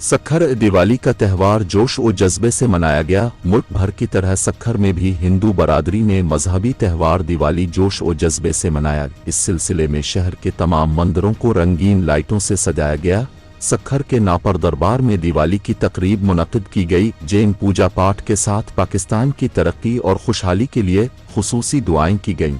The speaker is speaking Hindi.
सक्खर दिवाली का त्यौहार जोश और जज्बे से मनाया गया। मुल्क भर की तरह सक्खर में भी हिंदू बरादरी ने मजहबी त्यौहार दिवाली जोश और जज्बे से मनाया। इस सिलसिले में शहर के तमाम मंदिरों को रंगीन लाइटों से सजाया गया। सक्खर के नापर दरबार में दिवाली की तकरीब मुनक्किद की गई। जैन पूजा पाठ के साथ पाकिस्तान की तरक्की और खुशहाली के लिए खुसूसी दुआएं की गईं।